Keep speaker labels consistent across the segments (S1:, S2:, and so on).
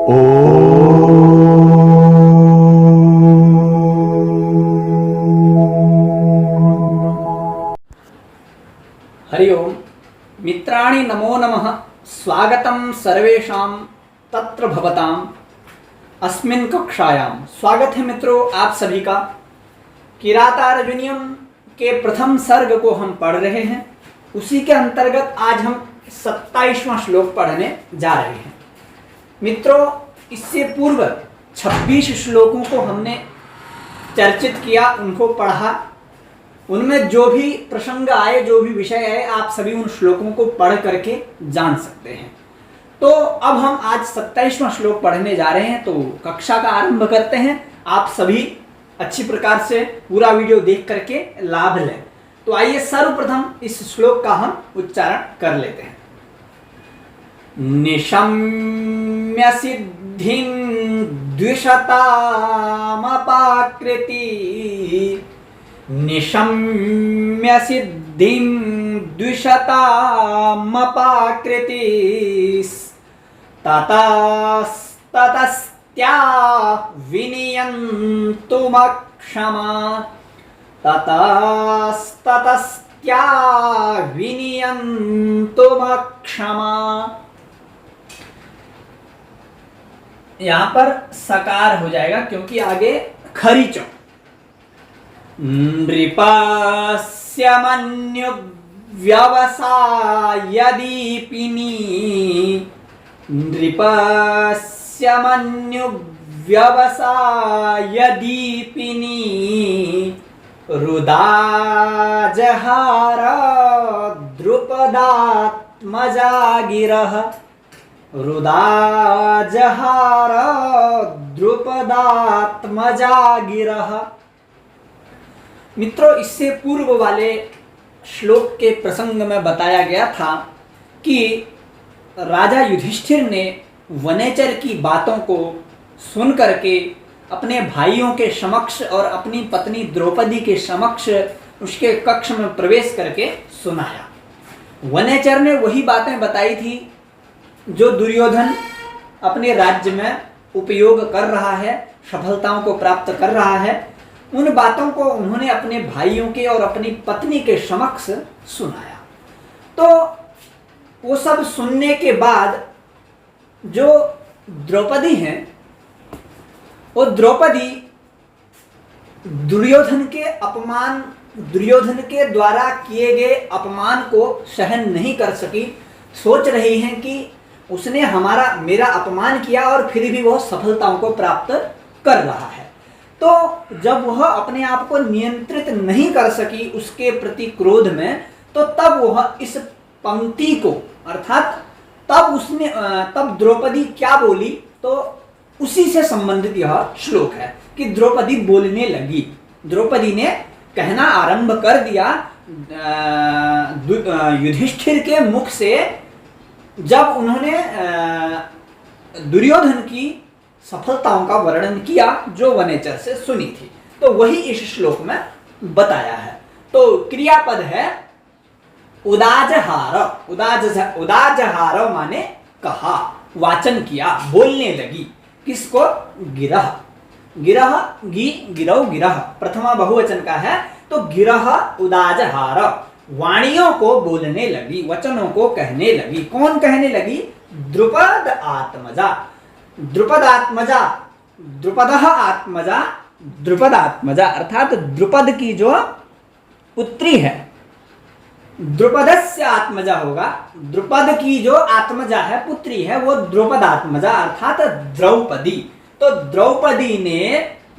S1: हरि ओम मित्राणि नमो नमः। स्वागतं सर्वेषां तत्र भवताम् अस्मिन् कक्षायां। स्वागत है मित्रों आप सभी का। किरातार्जुनीयम के प्रथम सर्ग को हम पढ़ रहे हैं। उसी के अंतर्गत आज हम 27वां श्लोक पढ़ने जा रहे हैं। मित्रों, इससे पूर्व 26 श्लोकों को हमने चर्चित किया, उनको पढ़ा। उनमें जो भी प्रसंग आए, जो भी विषय आए, आप सभी उन श्लोकों को पढ़ करके जान सकते हैं। तो अब हम आज 27वां श्लोक पढ़ने जा रहे हैं, तो कक्षा का आरंभ करते हैं। आप सभी अच्छी प्रकार से पूरा वीडियो देख करके लाभ लें। तो आइए सर्वप्रथम इस श्लोक का हम उच्चारण कर लेते हैं। निशम्य सिद्धिं द्विषतामपाकृति, निशम्य सिद्धिं द्विषतामपाकृति, ततस्ततस्त्या विनियन्तुमक्षमा, ततस्ततस्त्या विनियन्तुमक्षमा। यहां पर सकार हो जाएगा क्योंकि आगे खरीचो। नृपस्य मन्युव्यवसायदीपिनी, नृपस्य मन्युव्यवसायदीपिनी, रुदाजहार द्रुपदात्मजा गिरः, रुदाजहार द्रुपदात्मजा गिरः। मित्रों, इससे पूर्व वाले श्लोक के प्रसंग में बताया गया था कि राजा युधिष्ठिर ने वनेचर की बातों को सुन करके अपने भाइयों के समक्ष और अपनी पत्नी द्रौपदी के समक्ष उसके कक्ष में प्रवेश करके सुनाया। वनेचर ने वही बातें बताई थी जो दुर्योधन अपने राज्य में उपयोग कर रहा है, सफलताओं को प्राप्त कर रहा है। उन बातों को उन्होंने अपने भाइयों के और अपनी पत्नी के समक्ष सुनाया। तो वो सब सुनने के बाद जो द्रौपदी हैं, वो द्रौपदी दुर्योधन के द्वारा किए गए अपमान को सहन नहीं कर सकी। सोच रही हैं कि उसने मेरा अपमान किया और फिर भी वह सफलताओं को प्राप्त कर रहा है। तो जब वह अपने आप को नियंत्रित नहीं कर सकी उसके प्रति क्रोध में, तो तब वह इस पंक्ति को, अर्थात तब द्रौपदी क्या बोली, तो उसी से संबंधित यह श्लोक है कि द्रौपदी बोलने लगी। द्रौपदी ने कहना आरंभ कर दिया युधिष्ठिर के मुख से, जब उन्होंने दुर्योधन की सफलताओं का वर्णन किया जो वनेचर से सुनी थी। तो वही इस श्लोक में बताया है। तो क्रियापद है उदाजहार। उदाजहार माने कहा, वाचन किया, बोलने लगी। किसको? गिरह। गिरह, गिरौ गिरह प्रथमा बहुवचन का है। तो गिरह उदाजहार, वाणियों को बोलने लगी, वचनों को कहने लगी। कौन कहने लगी? द्रुपद आत्मजा। द्रुपद आत्मजा, द्रुपदः आत्मजा, द्रुपद आत्मजा अर्थात द्रुपद की जो पुत्री है, द्रुपदस्य आत्मजा होगा। द्रुपद की जो आत्मजा है, पुत्री है, वो द्रुपद आत्मजा अर्थात द्रौपदी। तो द्रौपदी ने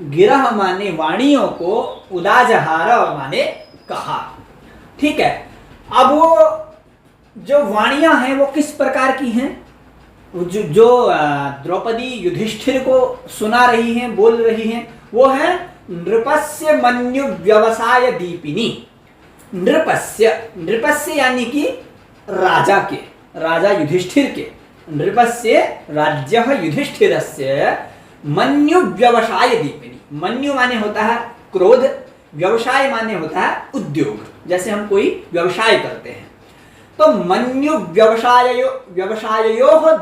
S1: गिरह माने वाणियों को, उदाजहार माने कहा। ठीक है। अब वो जो वाणियां हैं वो किस प्रकार की हैं? जो द्रौपदी युधिष्ठिर को सुना रही हैं, बोल रही हैं, वो है नृपस्य मन्यु व्यवसाय दीपिनी। नृपस्य यानी कि राजा के, राजा युधिष्ठिर के। नृपस्य राज्यः युधिष्ठिरस्य मन्यु व्यवसाय दीपिनी। मन्यु माने होता है क्रोध, व्यवसाय माने होता है उद्योग। जैसे हम कोई व्यवसाय करते हैं तो मन्यु व्यवसायो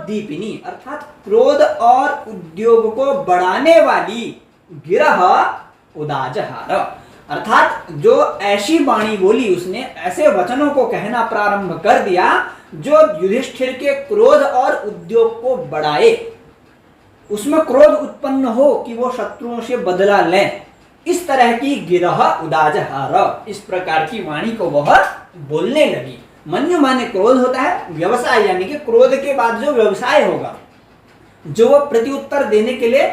S1: दीपिनी अर्थात क्रोध और उद्योग को बढ़ाने वाली गिरह उदाजहार, अर्थात जो ऐसी वाणी बोली, उसने ऐसे वचनों को कहना प्रारंभ कर दिया जो युधिष्ठिर के क्रोध और उद्योग को बढ़ाए, उसमें क्रोध उत्पन्न हो कि वो शत्रुओं से बदला लें, इस तरह की गिरह उदाजहार, इस प्रकार की वाणी को वह बोलने लगी। मन्यु माने क्रोध होता है, व्यवसाय यानी कि क्रोध के बाद जो व्यवसाय होगा, जो वो प्रत्युत्तर देने के लिए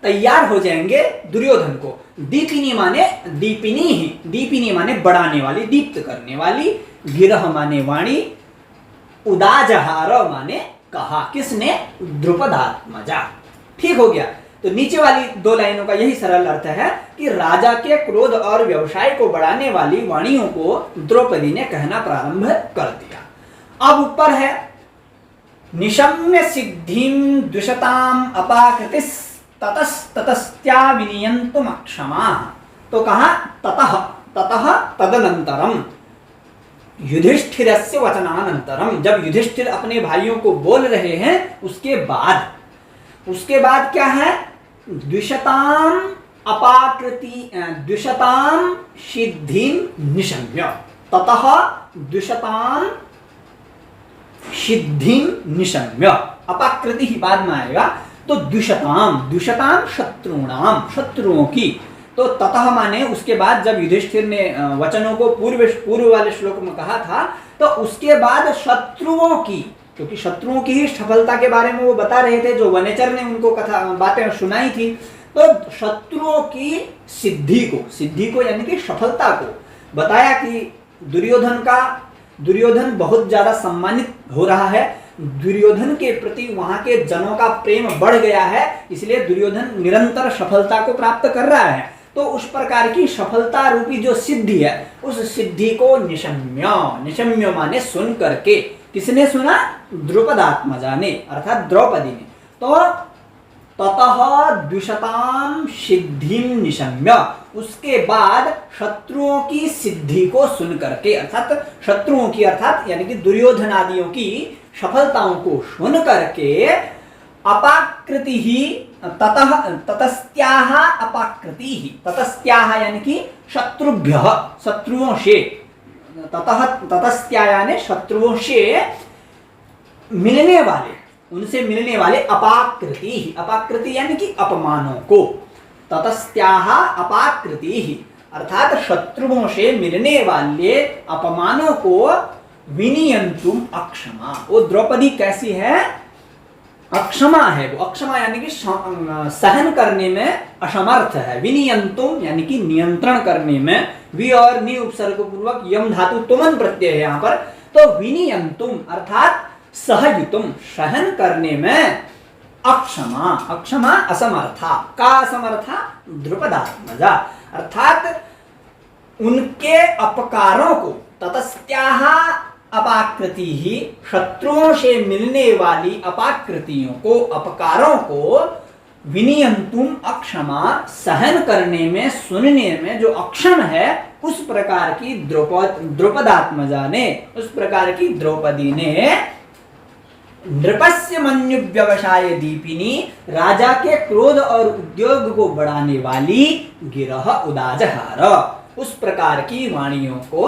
S1: तैयार हो जाएंगे दुर्योधन को। दीपिनी माने दीपिनी ही, दीपिनी माने बढ़ाने वाली, दीप्त करने वाली, गिरह माने वाणी, उदाजहार माने कहा, किसने? द्रुपदात्मजा। ठीक हो गया। तो नीचे वाली दो लाइनों का यही सरल अर्थ है कि राजा के क्रोध और व्यवसाय को बढ़ाने वाली वाणियों को द्रौपदी ने कहना प्रारंभ कर दिया। अब ऊपर है निशम्य सिद्धिम द्विषताम अपाकृतिस ततस्ततस्त्या विनियंतुम अक्षमा। तो कहा ततः तदनंतरम युधिष्ठिरस्य वचनानंतरम, जब युधिष्ठिर अपने भाइयों को बोल रहे हैं उसके बाद क्या है? द्विषताम अपाकृति, द्विषताम सिद्धिम निशम्य, ततः द्विषताम सिद्धिम निशम्य, अपाकृति ही बाद में आएगा। तो द्विषताम शत्रुणाम, शत्रुओं की। तो ततः माने उसके बाद, जब युधिष्ठिर ने वचनों को पूर्व वाले श्लोक में कहा था, तो उसके बाद शत्रुओं की, क्योंकि शत्रुओं की ही सफलता के बारे में वो बता रहे थे, जो वनेचर ने उनको कथा बातें सुनाई थी। तो शत्रुओं की सिद्धि को यानी कि सफलता को बताया कि दुर्योधन बहुत ज्यादा सम्मानित हो रहा है, दुर्योधन के प्रति वहां के जनों का प्रेम बढ़ गया है, इसलिए दुर्योधन निरंतर सफलता को प्राप्त कर रहा है। तो उस प्रकार की सफलता रूपी जो सिद्धि है, उस सिद्धि को निशम्य माने सुन करके, किसने सुना? द्रुपदात्मजा ने, अर्थात द्रौपदी ने। तो ततः द्विषताम सिद्धिम निशम्य, उसके बाद शत्रुओं की सिद्धि को सुन करके, अर्थात शत्रुओं की, अर्थात यानी कि दुर्योधन आदियों की सफलताओं को सुन करके अपाकृति ही ततस्त्याह अपाकृति ही, ततस्त्याह यानी कि शत्रुभ्य, शत्रुओं से, ततस्त्याह यानी शत्रुओं से मिलने वाले, उनसे मिलने वाले अपाकृति ही, अपाकृति यानी कि अपमानों को, ततस्त्याह अपाकृति ही, अर्थात शत्रुओं से मिलने वाले अपमानों को विनियंतुम अक्षमा। वो द्रौपदी कैसी है? अक्षमा है। वो अक्षमा यानी कि सहन करने में असमर्थ है। विनियंतुम यानी कि नियंत्रण करने में, वि और नि उपसर्ग पूर्वक यम धातु तुमन प्रत्यय है यहाँ पर। तो विनियंतुम अर्थात सहयुतुम, सहन करने में अक्षमा असमर्था, का असमर्था? द्रुपदात्मजा, अर्थात उनके अपकारों को, ततस्त्याह अपाकृति ही, शत्रुओं से मिलने वाली अपाकृतियों को, अपकारों को, विनियंतुम अक्षमा सहन करने में, सुनने में जो अक्षम है, उस प्रकार की द्रौपदात्मजा ने, उस प्रकार की द्रौपदी ने नृपस्य मन्यु व्यवसाय दीपिनी, राजा के क्रोध और उद्योग को बढ़ाने वाली गिरह उदाजहार, उस प्रकार की वाणियों को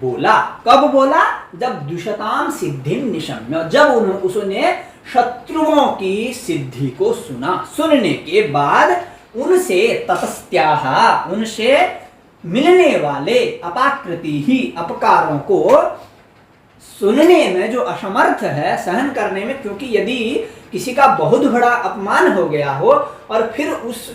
S1: बोला। कब बोला? जब द्विषताम सिद्धिम निशम्य, जब उसने शत्रुओं की सिद्धि को सुना, सुनने के बाद उनसे ततस्त्याह, उनसे मिलने वाले अपाकृति ही, अपकारों को सुनने में जो असमर्थ है, सहन करने में, क्योंकि यदि किसी का बहुत बड़ा अपमान हो गया हो और फिर उस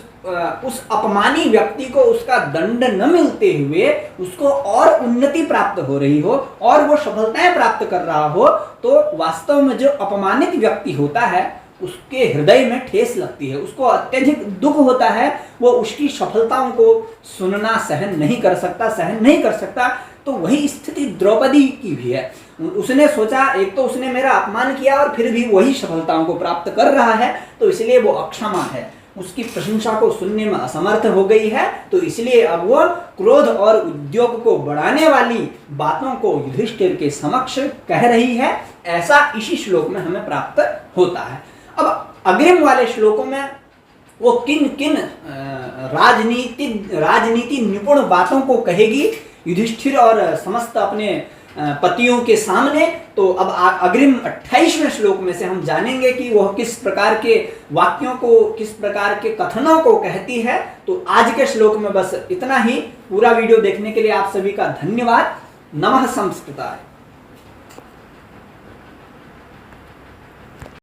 S1: अपमानी व्यक्ति को उसका दंड न मिलते हुए उसको और उन्नति प्राप्त हो रही हो और वो सफलताएं प्राप्त कर रहा हो, तो वास्तव में जो अपमानित व्यक्ति होता है उसके हृदय में ठेस लगती है, उसको अत्यधिक दुख होता है, वो उसकी सफलताओं को सुनना सहन नहीं कर सकता। तो वही स्थिति द्रौपदी की भी है। उसने सोचा, एक तो उसने मेरा अपमान किया और फिर भी वही सफलताओं को प्राप्त कर रहा है, तो इसलिए वो अक्षमा है। उसकी प्रशंसा को सुनने में असमर्थ हो गई है, तो इसलिए अब वो क्रोध और उद्योग को बढ़ाने वाली बातों को युधिष्ठिर के समक्ष कह रही है। ऐसा इसी श्लोक में हमें प्राप्त होता है। अब अग्रिम वाले श्लोकों में वो किन किन राजनीति निपुण बातों को कहेगी युधिष्ठिर और समस्त अपने पतियों के सामने, तो अब अग्रिम 28वें श्लोक में से हम जानेंगे कि वह किस प्रकार के वाक्यों को, किस प्रकार के कथनों को कहती है। तो आज के श्लोक में बस इतना ही। पूरा वीडियो देखने के लिए आप सभी का धन्यवाद। नमः संस्कृताय।